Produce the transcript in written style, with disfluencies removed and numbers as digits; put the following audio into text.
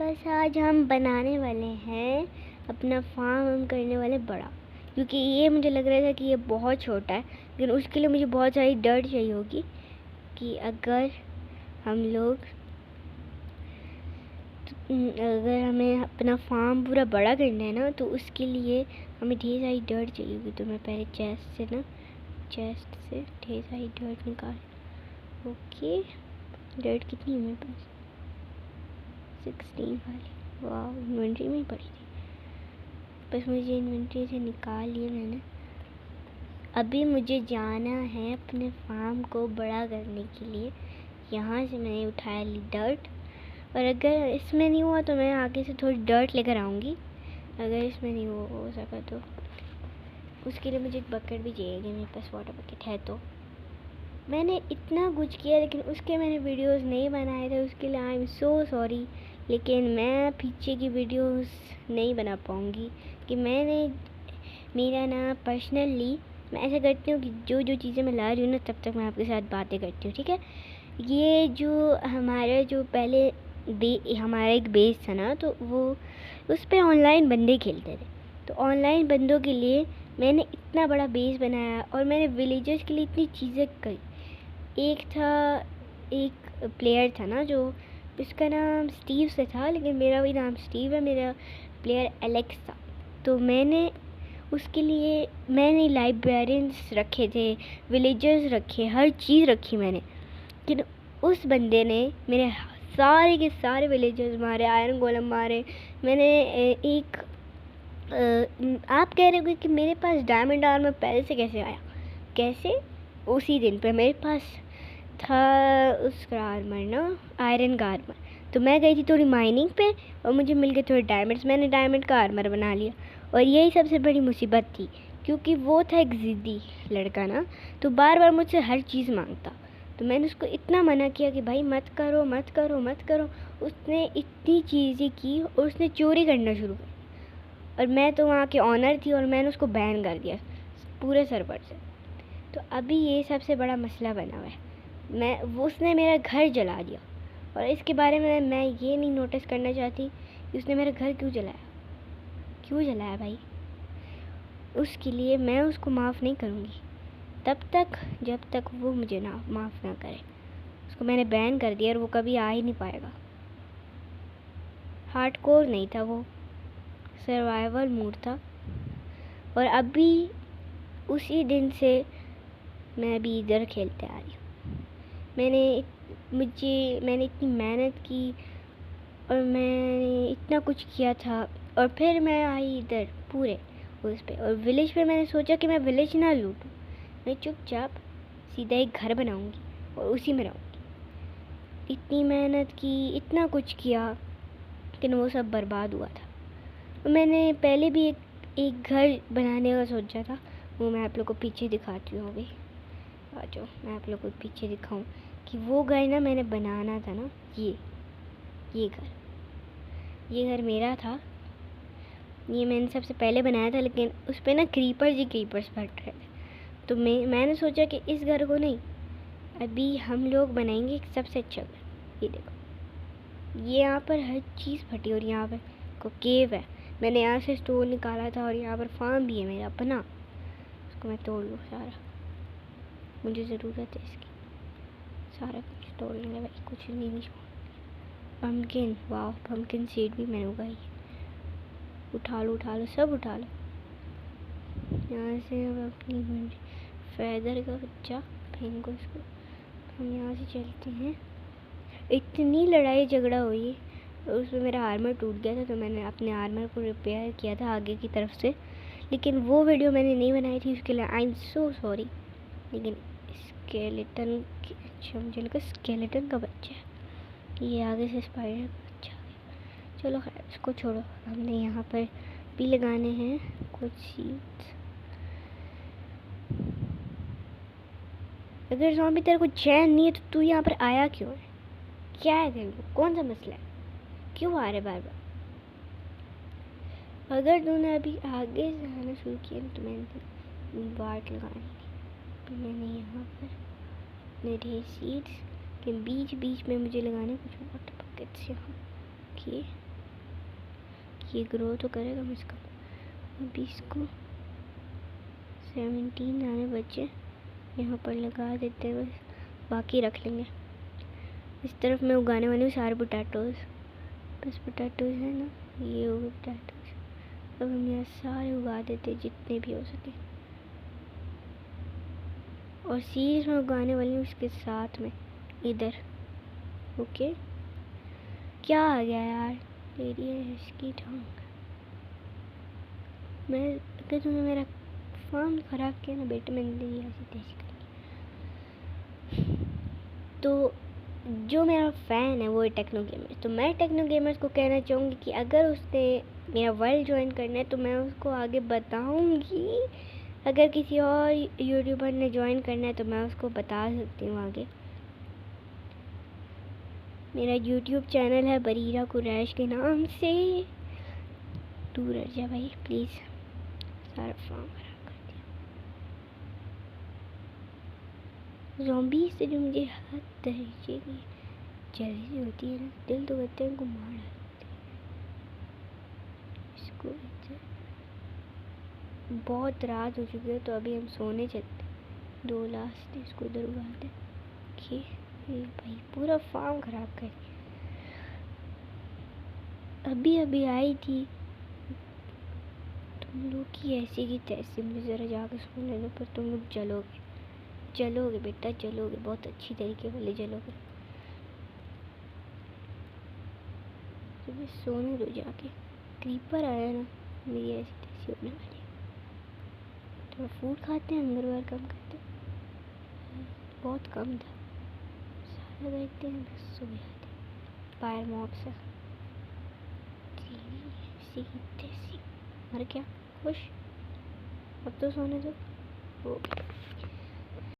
बस आज हम बनाने वाले हैं अपना फार्म, हम करने वाले बड़ा, क्योंकि ये मुझे लग रहा था कि ये बहुत छोटा है, लेकिन उसके लिए मुझे बहुत सारी डर्ट चाहिए होगी कि अगर हमें अपना फार्म पूरा बड़ा करना है ना, तो उसके लिए हमें ढेर सारी डर्ट चाहिए होगी। तो मैं पहले चेस्ट से ढेर सारी डर्ट निकाल। ओके, डर्ट कितनी है मेरे पास? 16 वाली। वाह, इन्वेंट्री में ही पड़ी थी, बस मुझे इन्वेंट्री से निकाल लिया मैंने। अभी मुझे जाना है अपने फार्म को बड़ा करने के लिए। यहाँ से मैंने उठाया ली डर्ट, और अगर इसमें नहीं हुआ तो मैं आगे से थोड़ी डर्ट लेकर आऊँगी। अगर इसमें नहीं हो सका तो उसके लिए मुझे एक बकेट भी चाहिए। मेरे पास वाटर बकेट है। तो मैंने इतना कुछ किया, लेकिन उसके मैंने वीडियोस नहीं बनाए थे, उसके लिए आई एम सो सॉरी। लेकिन मैं पीछे की वीडियोस नहीं बना पाऊँगी कि मेरा ना पर्सनली मैं ऐसा करती हूँ कि जो चीज़ें मैं ला रही हूँ ना, तब तक मैं आपके साथ बातें करती हूँ, ठीक है। ये जो पहले हमारा एक बेस था ना, तो वो उस पर ऑनलाइन बंदे खेलते थे। तो ऑनलाइन बंदों के लिए मैंने इतना बड़ा बेस बनाया, और मैंने विलेजर्स के लिए इतनी चीज़ें करी। एक प्लेयर था ना, जो उसका नाम स्टीव से था, लेकिन मेरा भी नाम स्टीव है। मेरा प्लेयर एलेक्स था। तो उसके लिए मैंने लाइब्रेरियंस रखे थे, विलेजर्स रखे, हर चीज़ रखी मैंने। लेकिन उस बंदे ने मेरे सारे के सारे विलेजर्स मारे, आयरन गोलम मारे। मैंने आप कह रहे हो कि मेरे पास डायमंड आर्मर पहले से कैसे आया? कैसे? उसी दिन पे मेरे पास था उसका आर्मर ना, आयरन का आर्मर। तो मैं गई थी थोड़ी माइनिंग पे, और मुझे मिल गए थोड़े डायमंड्स। मैंने डायमंड का आर्मर बना लिया, और यही सबसे बड़ी मुसीबत थी, क्योंकि वो था एक ज़िद्दी लड़का ना, तो बार बार मुझसे हर चीज़ मांगता। तो मैंने उसको इतना मना किया कि भाई मत करो मत करो मत करो। उसने इतनी चीज़ें की, और उसने चोरी करना शुरू कर, और मैं तो वहाँ के ऑनर थी, और मैंने उसको बैन कर दिया पूरे सर्वर से। तो अभी ये सबसे बड़ा मसला बना हुआ है। उसने मेरा घर जला दिया, और इसके बारे में मैं ये नहीं नोटिस करना चाहती कि उसने मेरा घर क्यों जलाया भाई। उसके लिए मैं उसको माफ़ नहीं करूँगी तब तक जब तक वो मुझे माफ़ ना करे। उसको मैंने बैन कर दिया, और वो कभी आ ही नहीं पाएगा। हार्डकोर नहीं था वो, सर्वाइवल मोड था। और अभी उसी दिन से मैं अभी इधर खेलते आ रही हूँ। मैंने इतनी मेहनत की, और मैंने इतना कुछ किया था, और फिर मैं आई इधर पूरे उस पे। और विलेज पे मैंने सोचा कि मैं विलेज ना लूटूँ, मैं चुपचाप सीधा एक घर बनाऊँगी और उसी में रहूँगी। इतनी मेहनत की, इतना कुछ किया, लेकिन वो सब बर्बाद हुआ था। तो मैंने पहले भी एक घर बनाने का सोचा था, वो मैं आप लोग को पीछे दिखाती हूँ। अभी आ जाओ, मैं आप लोग को पीछे दिखाऊँ कि वो घर ना मैंने बनाना था ना। ये घर मेरा था। ये मैंने सबसे पहले बनाया था, लेकिन उस पर ना क्रीपर्स फट रहे थे। तो मैंने सोचा कि इस घर को नहीं, अभी हम लोग बनाएंगे एक सबसे अच्छा घर। ये देखो, ये यहाँ पर हर चीज़ फटी, और यहाँ पर को केव है। मैंने यहाँ से स्टोन निकाला था, और यहाँ पर फार्म भी है मेरा अपना। उसको मैं तोड़ लूँ सारा, मुझे ज़रूरत है इसकी। सारा कुछ तोड़ लेंगे भाई, कुछ नहीं छोड़। पम्पकिन, वाह, पम्पकिन सीड भी मैंने उगाई है। उठा लो सब उठा लो। यहाँ से अब अपनी फैदर का बच्चा फेंको इसको। हम यहाँ से चलते हैं। इतनी लड़ाई झगड़ा हुई, और उसमें मेरा आर्मर टूट गया था, तो मैंने अपने आर्मर को रिपेयर किया था आगे की तरफ से। लेकिन वो वीडियो मैंने नहीं बनाई थी, उसके लिए आई एम सो सॉरी। लेकिन स्केलेटन, अच्छा मुझे लगा स्केलेटन का बच्चा है, ये आगे से स्पाइडर का बच्चा आ गया। चलो खैर, इसको छोड़ो। हमने यहाँ पर भी लगाने हैं कुछ सीड्स। अगर ज़ॉम्बी तेरे को चैन नहीं है, तो तू यहाँ पर आया क्यों है? क्या है तेरे को, कौन सा मसला है, क्यों आ रहे बार बार? अगर तूने अभी आगे से आना शुरू किया तो मैंने बाट लगानी थी। तो मैंने यहाँ पर मेरे सीड्स के बीच में मुझे लगाने कुछ वाटर बकेट्स यहाँ किए। ये ग्रो तो करेगा कम से कम। अभी इसको 17 दाने बचे, यहाँ पर लगा देते हैं, बस बाकी रख लेंगे। इस तरफ मैं उगाने वाली हूँ सारे पोटैटोज़, बस पोटैटोज़ है ना, ये हो गए पोटैटोज़। अब हम यहाँ सारे उगा देते हैं जितने भी हो सके, और सीड्स में उगाने वाली हूँ इसके साथ में इधर। ओके, क्या आ गया यार तेरी इसकी टांग। मैं अगर तूने मेरा फार्म ख़राब किया ना बेटे, मैंने तेरी ऐसी तैसी करी। तो जो मेरा फ़ैन है वो है टेक्नो गेमर्स, तो मैं टेक्नो गेमर्स को कहना चाहूँगी कि अगर उसने मेरा वर्ल्ड ज्वाइन करना है तो मैं उसको आगे बताऊँगी। अगर किसी और यूट्यूबर ने ज्वाइन करना है तो मैं उसको बता सकती हूँ आगे। मेरा यूट्यूब चैनल है बरीरा कुरैश के नाम से। दूर हट जा भाई प्लीज़, सारा फॉर्म खराब कर दिया। ज़ॉम्बी से जो मुझे हद तरीके की जल्दी होती है ना, दिल तो करते हैं उनको मार डालते हैं। इसको बहुत रात हो चुकी है तो अभी हम सोने चलते हैं। 2 लास्ट इसको इधर उगाते हैं। ये भाई पूरा फार्म खराब कर दिया। अभी अभी आई थी तुम लोग की ऐसी की तैसी, मुझे ज़रा जाकर सोने दो, पर तुम लोग जलोगे बेटा, जलोगे, बहुत अच्छी तरीके वाले जलोगे। तुम्हें सोने दो जाके। क्रीपर आया ना, मेरी ऐसी तैसी होने वाली है। थोड़ा फूड खाते हैं, अंदर बार कम करते हैं, बहुत कम था, सारा देखते हैं बस सो जाते। फायर मॉब से तैसी मर गया, खुश। अब तो सोने दो। हो गया।